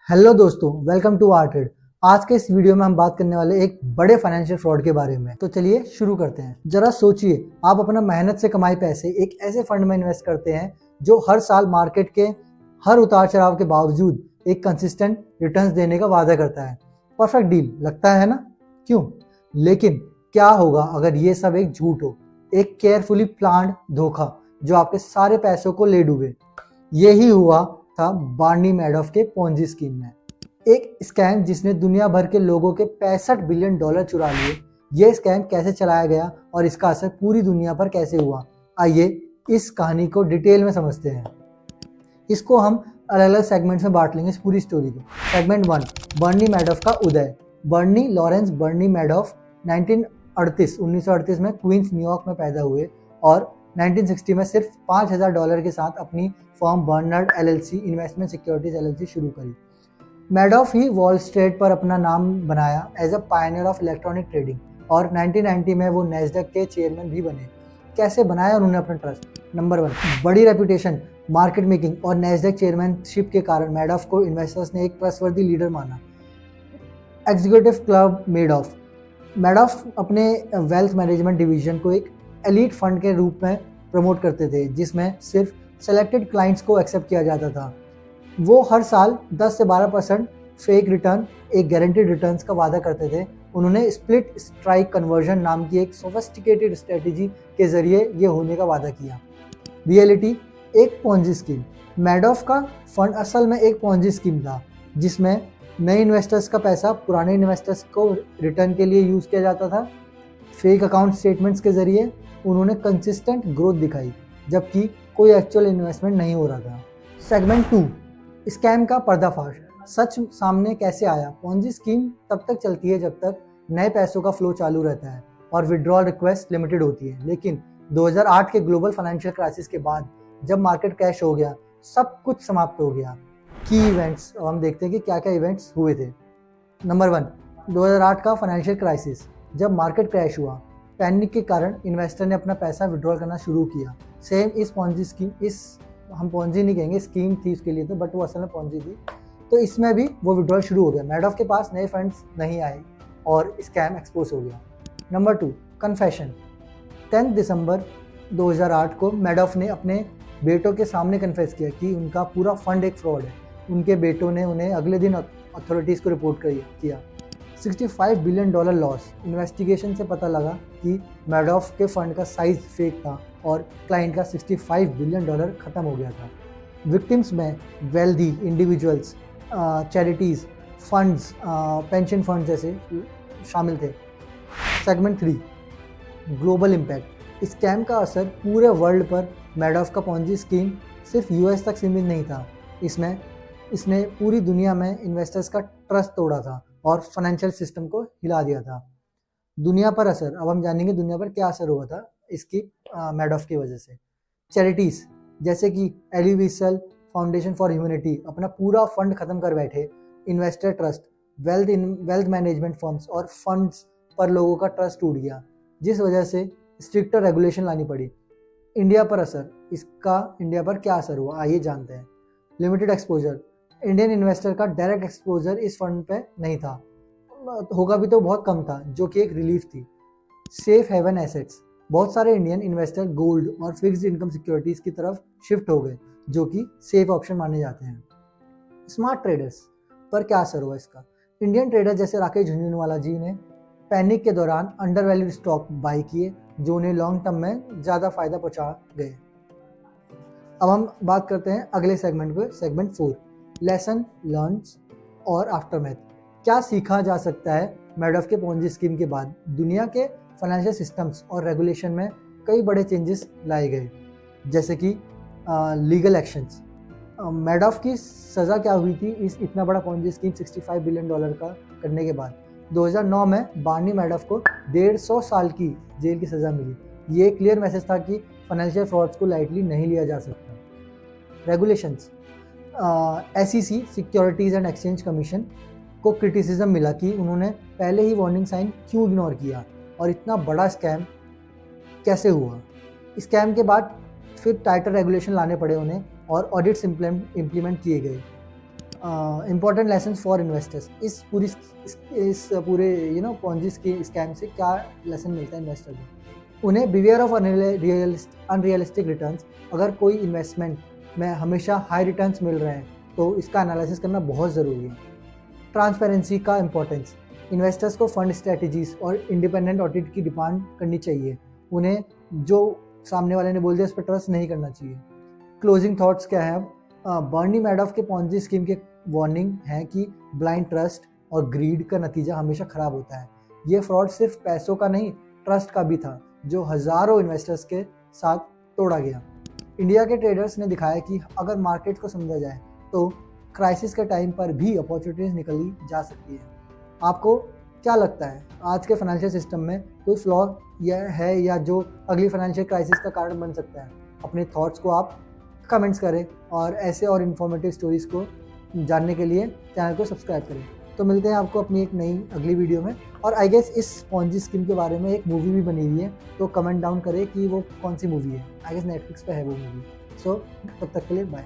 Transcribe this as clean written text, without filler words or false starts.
Hello दोस्तों, welcome to are trade. आज के इस वीडियो में हम बात करने वाले एक बड़े फाइनेंशियल फ्रॉड के बारे में। तो चलिए शुरू करते हैं। जरा सोचिए, आप अपना मेहनत से कमाई पैसे एक ऐसे फंड में इन्वेस्ट करते हैं जो हर साल मार्केट के हर उतार चढ़ाव के बावजूद एक कंसिस्टेंट रिटर्न्स देने का वादा करता है। परफेक्ट डील लगता है ना? क्यों? लेकिन क्या होगा अगर ये सब एक झूठ हो, एक केयरफुली प्लान्ड धोखा जो आपके सारे पैसों को ले डूबे? यही हुआ था बार्नी मैडॉफ के पोंजी स्कीम में। एक स्कैम जिसने दुनिया भर के लोगों के $65 बिलियन चुरा लिए। यह स्कैम कैसे चलाया गया और इसका असर पूरी दुनिया पर कैसे हुआ, आइए इस कहानी को डिटेल में समझते हैं। इसको हम अलग अलग सेगमेंट्स में बांट लेंगे इस पूरी स्टोरी को। सेगमेंट 1, बर्नी मैडॉफ का उदय। बर्नी लॉरेंस बर्नी मैडॉफ 1938 में क्वींस न्यूयॉर्क में पैदा हुए और 1960 में सिर्फ $5,000 के साथ अपनी firm Bernard LLC investment securities LLC शुरू करी। मैडॉफ ही वॉल स्ट्रीट पर अपना नाम बनाया as a pioneer of electronic trading और 1990 में वो नैस्डैक के चेयरमैन भी बने। कैसे बनाया उन्होंने अपना ट्रस्ट? नंबर 1, बड़ी रेपुटेशन, मार्केट मेकिंग और नैस्डैक चेयरमैनशिप के कारण मैडॉफ को इन्वेस्टर्स ने एक ट्रस्टवर्दी लीडर माना। Executive club Madoff. मैडॉफ अपने वेल्थ मैनेजमेंट डिवीजन को एक एलीट फंड के रूप में प्रमोट करते थे जिसमें सिर्फ सेलेक्टेड क्लाइंट्स को एक्सेप्ट किया जाता था। वो हर साल 10 से 12% फेक रिटर्न, एक गारंटीड रिटर्न्स का वादा करते थे। उन्होंने स्प्लिट स्ट्राइक कन्वर्जन नाम की एक सोफिस्टिकेटेड स्ट्रेटेजी के जरिए ये होने का वादा किया। रियलिटी, एक पोंजी स्कीम। मैडॉफ का फंड असल में एक पोंजी स्कीम था जिसमें नए इन्वेस्टर्स का पैसा पुराने इन्वेस्टर्स को रिटर्न के लिए यूज़ किया जाता था। फेक अकाउंट स्टेटमेंट्स के जरिए उन्होंने कंसिस्टेंट ग्रोथ दिखाई जबकि कोई एक्चुअल इन्वेस्टमेंट नहीं हो रहा था। सेगमेंट 2, स्कैम का पर्दाफाश। सच सामने कैसे आया? पोंजी स्कीम तब तक चलती है जब तक नए पैसों का फ्लो चालू रहता है और विड्रॉल रिक्वेस्ट लिमिटेड होती है। लेकिन 2008 के ग्लोबल फाइनेंशियल क्राइसिस के बाद जब मार्केट क्रैश हो गया, सब कुछ समाप्त हो गया। की इवेंट्स, अब हम देखते हैं कि क्या क्या इवेंट्स हुए थे। नंबर 1, 2008 का फाइनेंशियल क्राइसिस। जब मार्केट क्रैश हुआ, पैनिक के कारण इन्वेस्टर ने अपना पैसा विड्रॉल करना शुरू किया। सेम इस पोंजी स्कीम, इस हम पोंजी नहीं कहेंगे, स्कीम थी उसके लिए तो, बट वो असल में पोंजी थी। तो इसमें भी वो विड्रॉल शुरू हो गया। मैडॉफ के पास नए फंड्स नहीं आए और स्कैम एक्सपोज हो गया। Number 2, confession. 10 दिसंबर 2008 को मैडॉफ ने अपने बेटों के सामने कन्फेस किया कि उनका पूरा फंड एक फ्रॉड है। उनके बेटों ने उन्हें अगले दिन अथॉरिटीज़ को रिपोर्ट किया। $65 बिलियन लॉस। इन्वेस्टिगेशन से पता लगा कि मैडॉफ के फंड का साइज फेक था और क्लाइंट का $65 बिलियन ख़त्म हो गया था। विक्टिम्स में wealthy individuals, charities, funds, pension fund जैसे शामिल थे। Segment 3, global impact. स्कैम का असर पूरे वर्ल्ड पर। मैडॉफ का पोंजी स्कीम सिर्फ US तक सीमित नहीं था, इसने पूरी दुनिया में इन्वेस्टर्स का ट्रस्ट तोड़ा था और फाइनेंशियल सिस्टम को हिला दिया था। दुनिया पर असर, अब हम जानेंगे दुनिया पर क्या असर हुआ था इसकी मैडॉफ की वजह से। चैरिटीज़ जैसे कि Elie Wiesel Foundation for Humanity अपना पूरा फंड खत्म कर बैठे। Investor trust, wealth management firms और फंड्स पर लोगों का ट्रस्ट टूट गया जिस वजह से स्ट्रिक्टर रेगुलेशन लानी पड़ी। इंडिया पर असर, इसका इंडिया पर क्या असर हुआ आइए जानते हैं। लिमिटेड एक्सपोजर, इंडियन इन्वेस्टर का डायरेक्ट एक्सपोजर इस फंड पे नहीं था, होगा भी तो बहुत कम था, जो कि एक रिलीफ थी। सेफ हेवन एसेट्स, बहुत सारे इंडियन इन्वेस्टर गोल्ड और फिक्स्ड इनकम सिक्योरिटीज़ की तरफ शिफ्ट हो गए जो कि सेफ ऑप्शन माने जाते हैं। स्मार्ट ट्रेडर्स पर क्या असर हुआ इसका? इंडियन ट्रेडर जैसे राकेश झुंझुनवाला जी ने पैनिक के दौरान अंडर वैल्यूड स्टॉक बाई किए जो उन्हें लॉन्ग टर्म में ज़्यादा फायदा पहुंचा गए। अब हम बात करते हैं अगले सेगमेंट पे, सेगमेंट 4, लेसन लर्न्स और आफ्टरमैथ। क्या सीखा जा सकता है मैडॉफ के पोंजी स्कीम के बाद? दुनिया के फाइनेंशियल सिस्टम्स और रेगुलेशन में कई बड़े चेंजेस लाए गए जैसे कि लीगल एक्शंस। मैडॉफ की सज़ा क्या हुई थी इस इतना बड़ा पोंजी स्कीम $65 बिलियन का करने के बाद? 2009 में बार्नी मैडॉफ को 150 साल की जेल की सज़ा मिली। ये क्लियर मैसेज था कि फाइनेंशियल फ्रॉड्स को लाइटली नहीं लिया जा सकता। Regulations, SEC securities and exchange commission को क्रिटिसिज्म मिला कि उन्होंने पहले ही वार्निंग साइन क्यों इग्नोर किया और इतना बड़ा स्कैम कैसे हुआ। स्कैम के बाद फिर टाइटर रेगुलेशन लाने पड़े उन्हें और ऑडिट्स इम्प्लीमेंट किए गए। Important lesson for investors. इस पूरे पॉन्जी स्कैम से क्या लेसन मिलता है इन्वेस्टर को? उन्हें बिवेयर ऑफ अनरियलिस्टिक रिटर्न्स। अगर कोई इन्वेस्टमेंट में हमेशा हाई रिटर्न्स मिल रहे हैं तो इसका एनालिसिस करना बहुत ज़रूरी है। ट्रांसपेरेंसी का इम्पोर्टेंस। इन्वेस्टर्स को फंड स्ट्रेटजीज और इंडिपेंडेंट ऑडिट की डिमांड करनी चाहिए। उन्हें जो सामने वाले ने बोल दिया उस पर ट्रस्ट नहीं करना चाहिए। क्लोजिंग थॉट्स क्या है? बर्नी मैडॉफ के पॉन्जी स्कीम के वार्निंग है कि ब्लाइंड ट्रस्ट और ग्रीड का नतीजा हमेशा ख़राब होता है। ये फ्रॉड सिर्फ पैसों का नहीं, ट्रस्ट का भी था, जो हज़ारों इन्वेस्टर्स के साथ तोड़ा गया। इंडिया के ट्रेडर्स ने दिखाया कि अगर मार्केट को समझा जाए तो क्राइसिस के टाइम पर भी अपॉर्चुनिटीज़ निकली जा सकती है। आपको क्या लगता है आज के फाइनेंशियल सिस्टम में कोई फ्लॉ यह है या जो अगली फाइनेंशियल क्राइसिस का कारण बन सकता है? अपने थॉट्स को आप कमेंट्स करें और ऐसे और इन्फॉर्मेटिव स्टोरीज़ को जानने के लिए चैनल को सब्सक्राइब करें। तो मिलते हैं आपको अपनी एक नई अगली वीडियो में। और आई गेस इस पॉन्जी स्कीम के बारे में एक मूवी भी बनी हुई है, तो कमेंट डाउन करें कि वो कौन सी मूवी है। आई गेस नेटफ्लिक्स पे है वो मूवी। सो तब तक के लिए बाय।